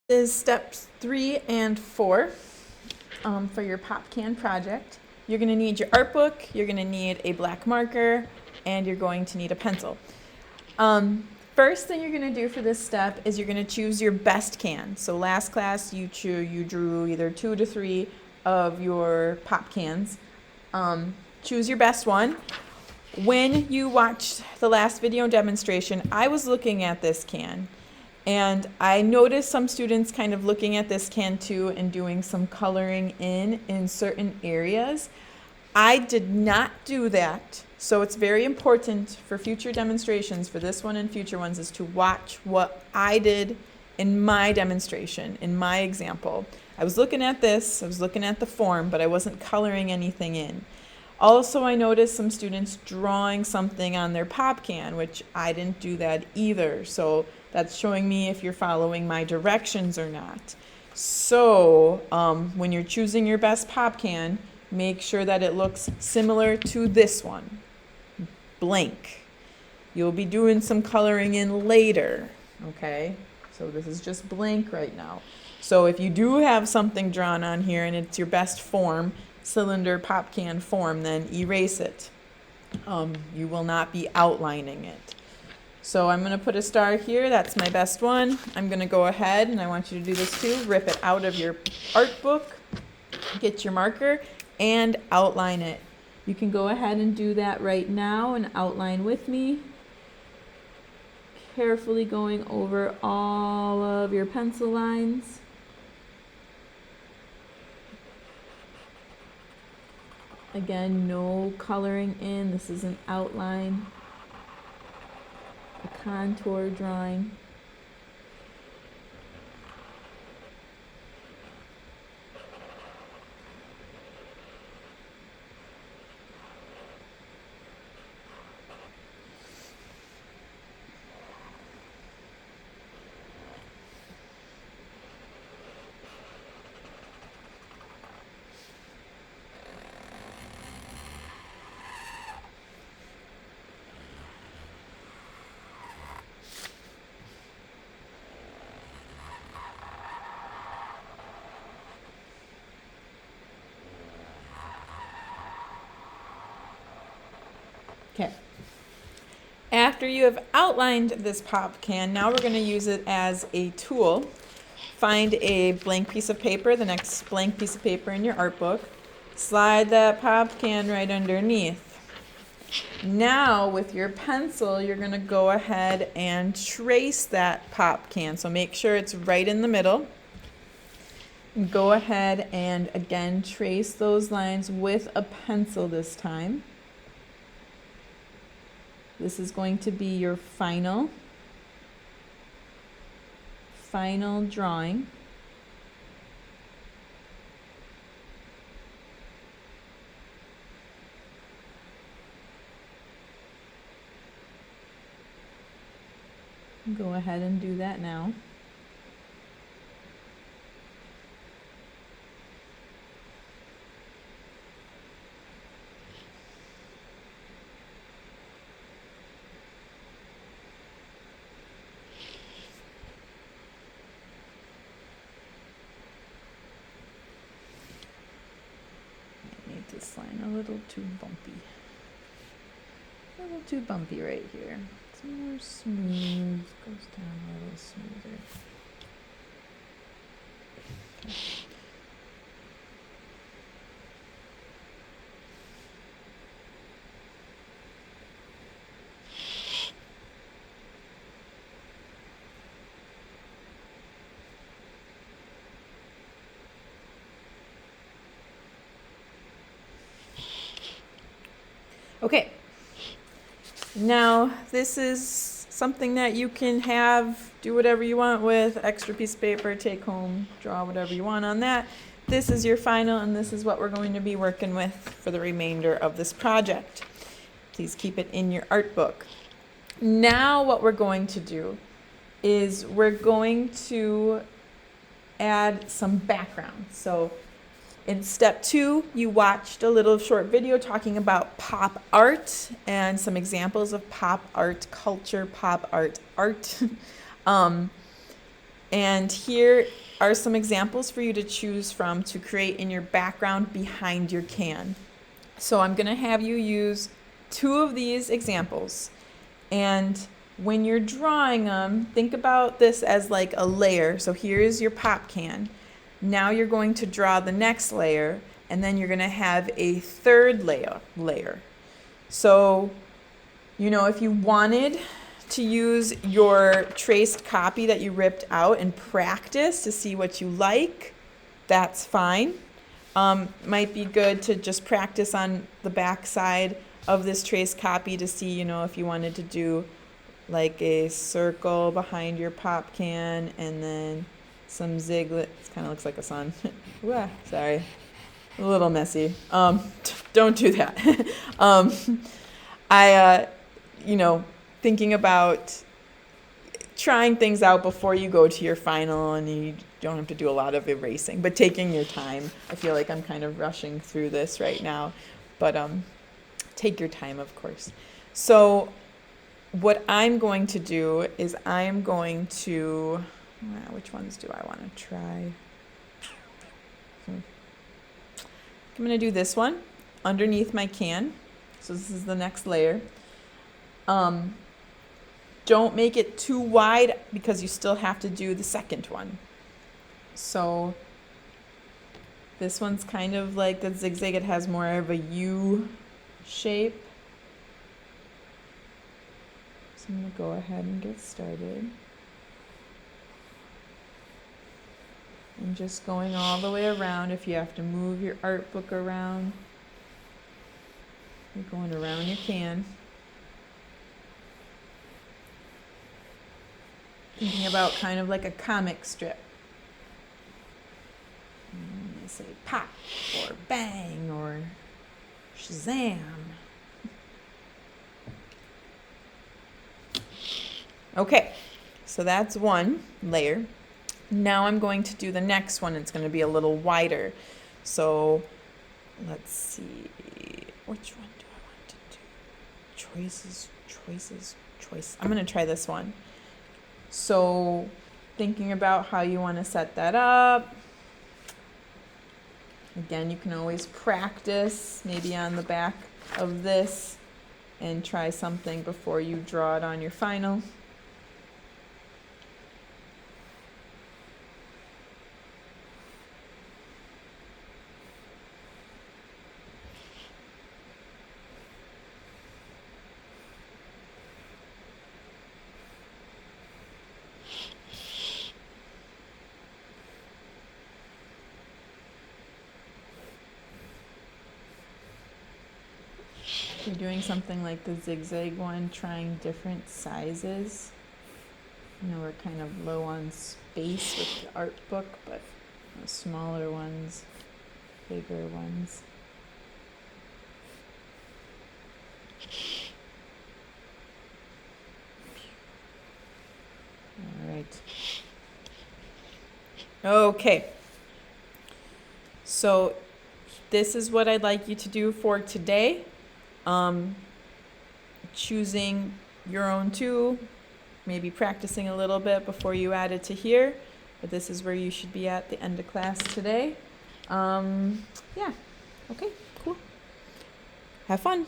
Is steps 3 and 4 for your pop can project. You're going to need your art book, you're going to need a black marker, and you're going to need a pencil. First thing you're going to do for this step is you're going to choose your best can. So last class you drew either 2 to 3 of your pop cans. Choose your best one. When you watched the last video demonstration, I was looking at this can. And I noticed some students kind of looking at this can too and doing some coloring in certain areas. I did not do that. So it's very important for future demonstrations, for this one and future ones, is to watch what I did in my demonstration, in my example. I was looking at this, I was looking at the form, but I wasn't coloring anything in. Also, I noticed some students drawing something on their pop can, which I didn't do that either. So that's showing me if you're following my directions or not. So when you're choosing your best pop can, make sure that it looks similar to this one, blank. You'll be doing some coloring in later, okay? So this is just blank right now. So if you do have something drawn on here and it's your best form, cylinder pop can form, then erase it. You will not be outlining it. So I'm going to put a star here. That's my best one. I'm going to go ahead, and I want you to do this too, rip it out of your art book, get your marker, and outline it. You can go ahead and do that right now and outline with me. Carefully going over all of your pencil lines. Again, no coloring in. This is an outline, a contour drawing. Okay. After you have outlined this pop can, now we're going to use it as a tool. Find a blank piece of paper, the next blank piece of paper in your art book. Slide that pop can right underneath. Now with your pencil, you're going to go ahead and trace that pop can. So make sure it's right in the middle. And go ahead and again trace those lines with a pencil this time. This is going to be your final drawing. Go ahead and do that now. This line a little too bumpy. A little too bumpy right here. It's more smooth. Goes down a little smoother. Okay, now this is something that you can have, do whatever you want with, extra piece of paper, take home, draw whatever you want on that. This is your final, and this is what we're going to be working with for the remainder of this project. Please keep it in your art book. Now what we're going to do is we're going to add some background. So in step 2, you watched a little short video talking about pop art and some examples of pop art culture, pop art art. And here are some examples for you to choose from to create in your background behind your can. So I'm going to have you use 2 of these examples. And when you're drawing them, think about this as like a layer. So here's your pop can. Now you're going to draw the next layer, and then you're going to have a third layer. So, you know, if you wanted to use your traced copy that you ripped out and practice to see what you like, that's fine. Might be good to just practice on the back side of this traced copy to see, you know, if you wanted to do like a circle behind your pop can and then some ziglets. It kind of looks like a sun. Sorry, a little messy. Don't do that. You know, thinking about trying things out before you go to your final, and you don't have to do a lot of erasing, but taking your time. I feel like I'm kind of rushing through this right now, but take your time, of course. So what I'm going to do is I'm going to, which ones do I want to try? I'm going to do this one underneath my can. So this is the next layer. Don't make it too wide because you still have to do the second one. So this one's kind of like the zigzag. It has more of a U shape. So I'm going to go ahead and get started. And just going all the way around. If you have to move your art book around, you're going around your can. Thinking about kind of like a comic strip. They say pop or bang or Shazam. Okay, so that's one layer. Now I'm going to do the next one. It's going to be a little wider. So let's see. Which one do I want to do? Choice. I'm going to try this one. So thinking about how you want to set that up. Again, you can always practice maybe on the back of this and try something before you draw it on your final. You're doing something like the zigzag one, trying different sizes. You know, we're kind of low on space with the art book, but smaller ones, bigger ones. All right. Okay. So this is what I'd like you to do for today. Choosing your own tool, maybe practicing a little bit before you add it to here, but this is where you should be at the end of class today. Yeah, okay, cool. Have fun.